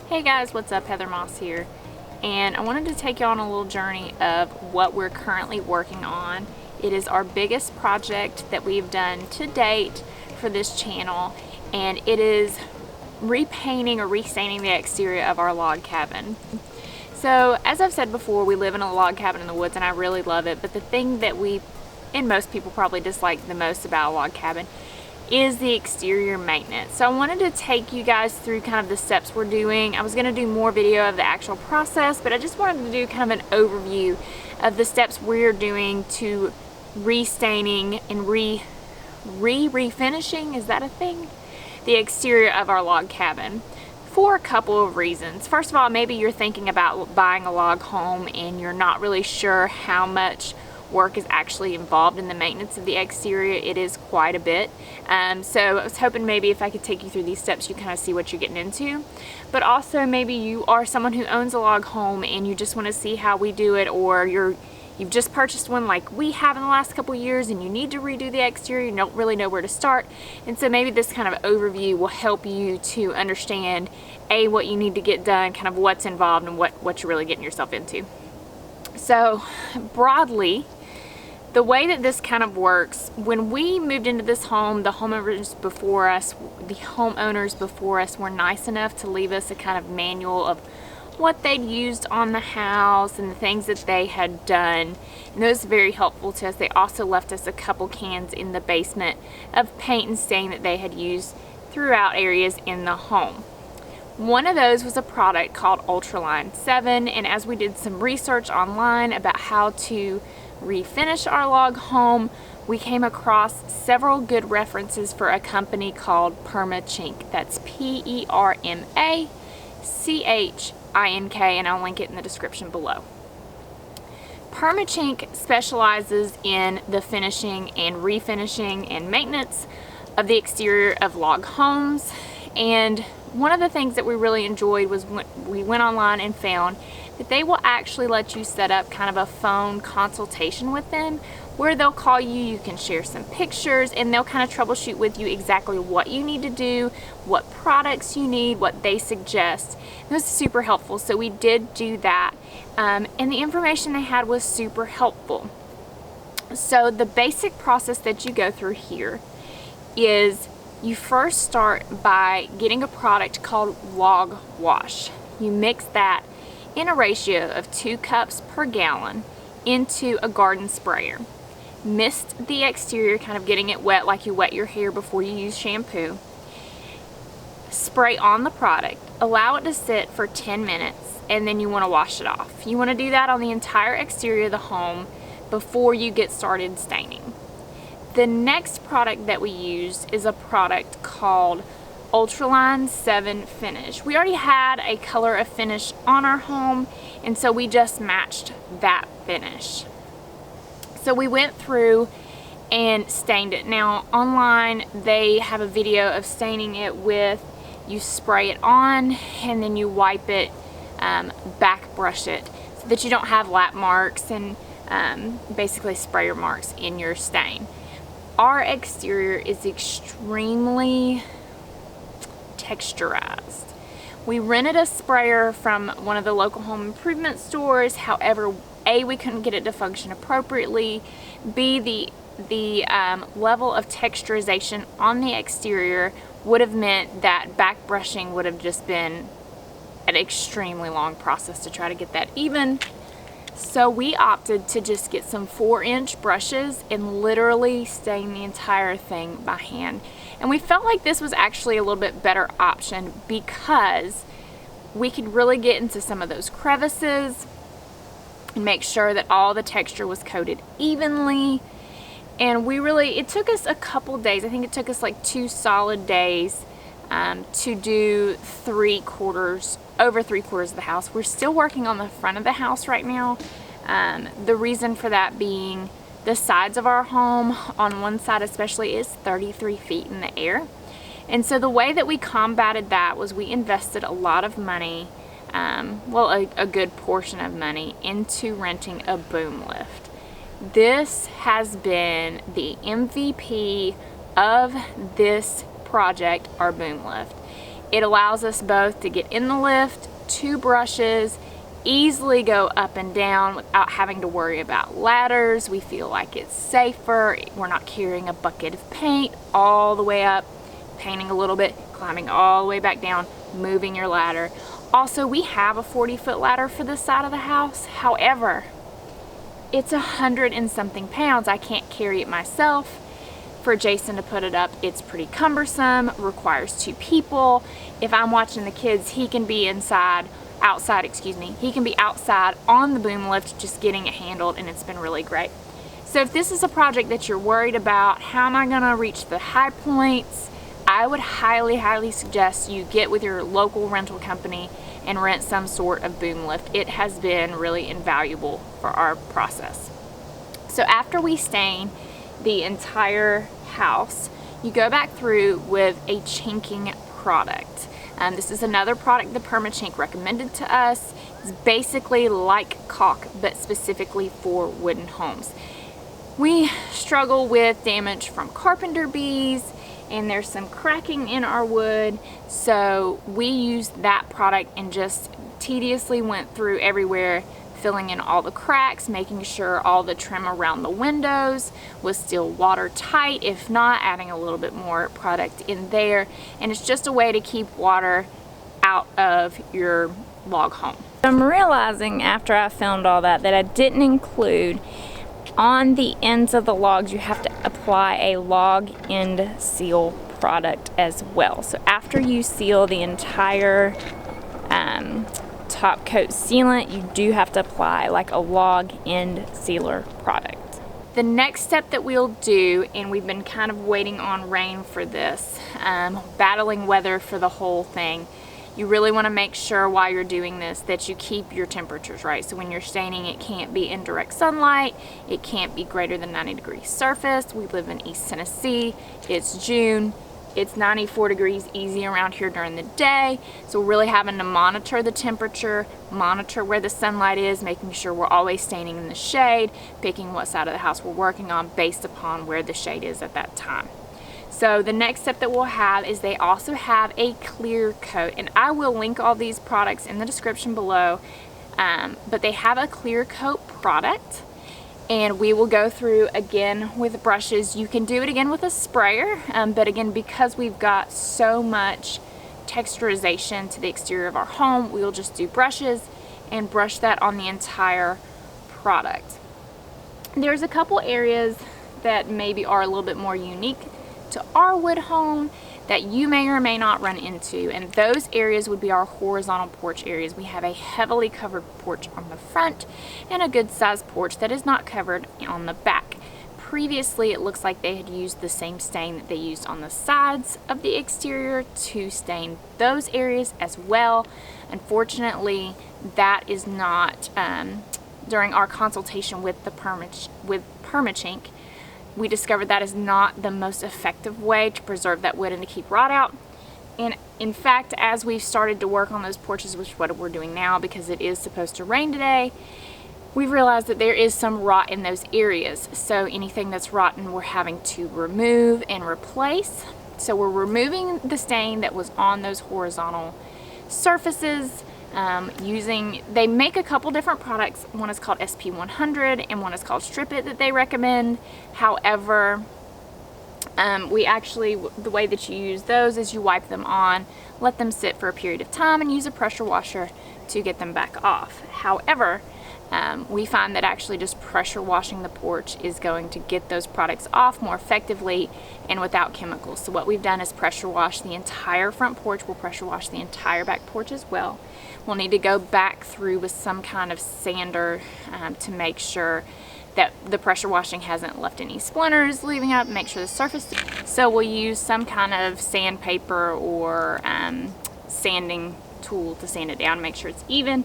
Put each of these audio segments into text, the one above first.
Hey guys, what's up? Heather Moss here, and I wanted to take you on a little journey of what we're currently working on. It is our biggest project that we've done to date for this channel, and it is repainting or restaining the exterior of our log cabin. So as I've said before, we live in a log cabin in the woods and I really love it, but the thing that we, and most people probably dislike the most about a log cabin, is the exterior maintenance. So I wanted to take you guys through kind of the steps we're doing. I was going to do more video of the actual process, but I just wanted to do kind of an overview of the steps we're doing to restaining and refinishing, is that a thing? The exterior of our log cabin for a couple of reasons. First of all, maybe you're thinking about buying a log home and you're not really sure how much work is actually involved in the maintenance of the exterior. It is quite a bit. So I was hoping maybe if I could take you through these steps, you kind of see what you're getting into. But also maybe you are someone who owns a log home and you just want to see how we do it, or you've just purchased one like we have in the last couple years and you need to redo the exterior, you don't really know where to start. And so maybe this kind of overview will help you to understand what you need to get done, kind of what's involved and what you're really getting yourself into. So broadly, the way that this kind of works, when we moved into this home, the homeowners before us were nice enough to leave us a kind of manual of what they'd used on the house and the things that they had done. And that was very helpful to us. They also left us a couple cans in the basement of paint and stain that they had used throughout areas in the home. One of those was a product called Ultraline 7, and as we did some research online about how to refinish our log home, we came across several good references for a company called Chink. That's Permachink, and I'll link it in the description below. Chink specializes in the finishing and refinishing and maintenance of the exterior of log homes. And one of the things that we really enjoyed was when we went online and found that they will actually let you set up kind of a phone consultation with them where they'll call you, you can share some pictures, and they'll kind of troubleshoot with you exactly what you need to do, what products you need, what they suggest. It was super helpful, so we did do that, and the information they had was super helpful. So the basic process that you go through here is you first start by getting a product called Log Wash. You mix that in a ratio of 2 cups per gallon into a garden sprayer. Mist the exterior, kind of getting it wet like you wet your hair before you use shampoo. Spray on the product, allow it to sit for 10 minutes, and then you want to wash it off. You want to do that on the entire exterior of the home before you get started staining. The next product that we used is a product called Ultraline 7 Finish. We already had a color of finish on our home, and so we just matched that finish. So we went through and stained it. Now online they have a video of staining it with, you spray it on and then you wipe it, back brush it, so that you don't have lap marks and basically sprayer marks in your stain. Our exterior is extremely texturized. We rented a sprayer from one of the local home improvement stores. However, A, we couldn't get it to function appropriately. B, the level of texturization on the exterior would have meant that back brushing would have just been an extremely long process to try to get that even. So we opted to just get some 4-inch brushes and literally stain the entire thing by hand. And we felt like this was actually a little bit better option because we could really get into some of those crevices and make sure that all the texture was coated evenly. And it took us a couple days. I think it took us like 2 solid days to do over 3/4 of the house. We're still working on the front of the house right now. The reason for that being the sides of our home, on one side especially, is 33 feet in the air. And so the way that we combated that was we invested a lot of money, a good portion of money, into renting a boom lift. This has been the MVP of this project, our boom lift. It allows us both to get in the lift, 2 brushes, easily go up and down without having to worry about ladders. We feel like it's safer. We're not carrying a bucket of paint all the way up, painting a little bit, climbing all the way back down, moving your ladder. Also, we have a 40-foot ladder for this side of the house. However, it's 100 and something pounds. I can't carry it myself. For Jason to put it up, it's pretty cumbersome, requires 2 people. If I'm watching the kids, he can be outside, he can be outside on the boom lift just getting it handled, and it's been really great. So if this is a project that you're worried about, how am I gonna reach the high points, I would highly suggest you get with your local rental company and rent some sort of boom lift. It has been really invaluable for our process. So after we stain the entire house, you go back through with a chinking product. This is another product the PermaChink recommended to us. It's basically like caulk, but specifically for wooden homes. We struggle with damage from carpenter bees, and there's some cracking in our wood, so we used that product and just tediously went through everywhere, filling in all the cracks, making sure all the trim around the windows was still watertight. If not, adding a little bit more product in there. And it's just a way to keep water out of your log home. I'm realizing after I filmed all that I didn't include on the ends of the logs, you have to apply a log end seal product as well. So after you seal the entire top coat sealant, you do have to apply like a log end sealer product. The next step that we'll do, and we've been kind of waiting on rain for this, battling weather for the whole thing, you really want to make sure while you're doing this that you keep your temperatures right. So when you're staining, it can't be in direct sunlight, it can't be greater than 90-degree surface. We live in East Tennessee, it's June, it's 94 degrees easy around here during the day, so we're really having to monitor the temperature, monitor where the sunlight is, making sure we're always staining in the shade, picking what side of the house we're working on based upon where the shade is at that time. So the next step that we'll have is they also have a clear coat, and I will link all these products in the description below, but they have a clear coat product, and we will go through again with brushes. You can do it again with a sprayer, but again, because we've got so much texturization to the exterior of our home, we'll just do brushes and brush that on the entire product. There's a couple areas that maybe are a little bit more unique to our wood home that you may or may not run into, and those areas would be our horizontal porch areas. We have a heavily covered porch on the front and a good sized porch that is not covered on the back. Previously, it looks like they had used the same stain that they used on the sides of the exterior to stain those areas as well. Unfortunately, that is not, during our consultation with the PermaChink, we discovered that is not the most effective way to preserve that wood and to keep rot out. And in fact, as we've started to work on those porches, which is what we're doing now because it is supposed to rain today, we've realized that there is some rot in those areas. So anything that's rotten, we're having to remove and replace. So we're removing the stain that was on those horizontal surfaces. They make a couple different products. One is called SP100 and one is called Strip It that they recommend. However, the way that you use those is you wipe them on, let them sit for a period of time, and use a pressure washer to get them back off. However, we find that actually just pressure washing the porch is going to get those products off more effectively and without chemicals. So what we've done is pressure wash the entire front porch. We'll pressure wash the entire back porch as well. We'll need to go back through with some kind of sander to make sure that the pressure washing hasn't left any splinters leaving up, make sure the surface. So we'll use some kind of sandpaper or sanding tool to sand it down, make sure it's even.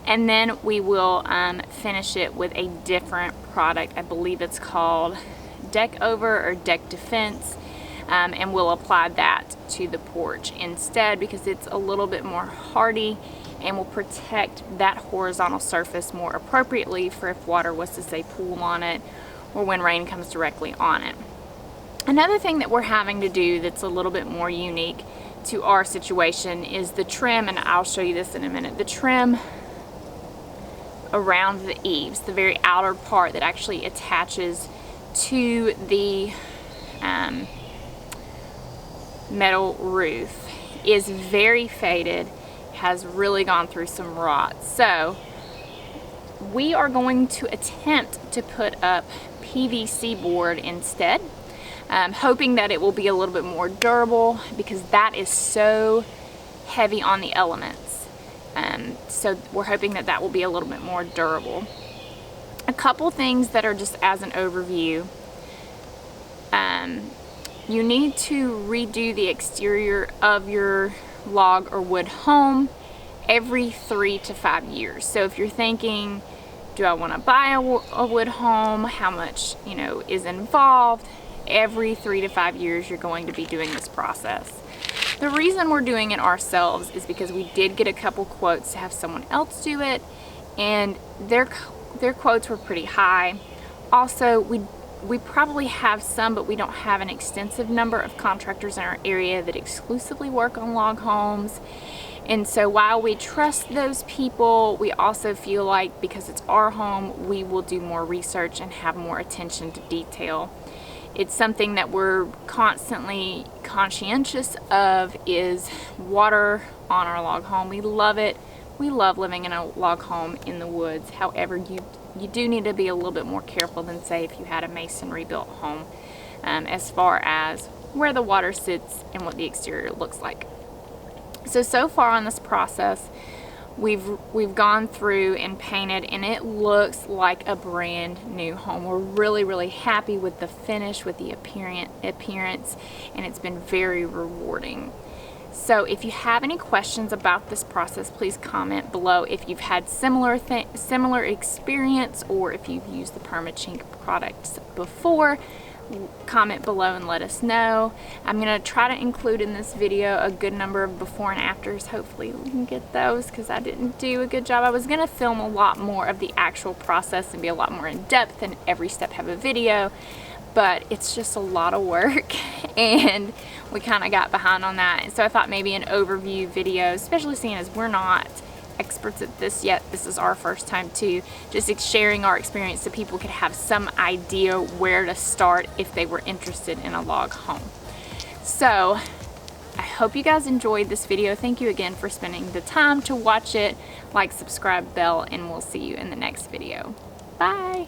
And then we will finish it with a different product. I believe it's called Deck Over or Deck Defense. And we'll apply that to the porch instead because it's a little bit more hardy and will protect that horizontal surface more appropriately for if water was to, say, pool on it or when rain comes directly on it. Another thing that we're having to do that's a little bit more unique to our situation is the trim, and I'll show you this in a minute, the trim around the eaves, the very outer part that actually attaches to the metal roof is very faded, has really gone through some rot. So we are going to attempt to put up PVC board instead, hoping that it will be a little bit more durable, because that is so heavy on the elements. So we're hoping that that will be a little bit more durable. A couple things that are just as an overview. You need to redo the exterior of your log or wood home every 3 to 5 years. So if you're thinking, do I want to buy a wood home? How much, is involved? Every 3 to 5 years, you're going to be doing this process. The reason we're doing it ourselves is because we did get a couple quotes to have someone else do it, and their quotes were pretty high. Also, we probably have some, but we don't have an extensive number of contractors in our area that exclusively work on log homes. And so while we trust those people, we also feel like, because it's our home, we will do more research and have more attention to detail. It's something that we're constantly conscientious of, is water on our log home. We love it. We love living in a log home in the woods. However, you do need to be a little bit more careful than, say, if you had a masonry built home, as far as where the water sits and what the exterior looks like. So far on this process, we've gone through and painted, and it looks like a brand new home. We're really happy with the finish, with the appearance, and it's been very rewarding. So if you have any questions about this process, please comment below. If you've had similar experience, or if you've used the PermaChink products before, comment below and let us know. I'm going to try to include in this video a good number of before and afters. Hopefully we can get those, because I didn't do a good job. I was going to film a lot more of the actual process and be a lot more in depth and every step have a video, but it's just a lot of work and we kind of got behind on that. And so I thought maybe an overview video, especially seeing as we're not experts at this yet, this is our first time too, just sharing our experience so people could have some idea where to start if they were interested in a log home. So I hope you guys enjoyed this video. Thank you again for spending the time to watch it. Like, subscribe, bell, and we'll see you in the next video. Bye.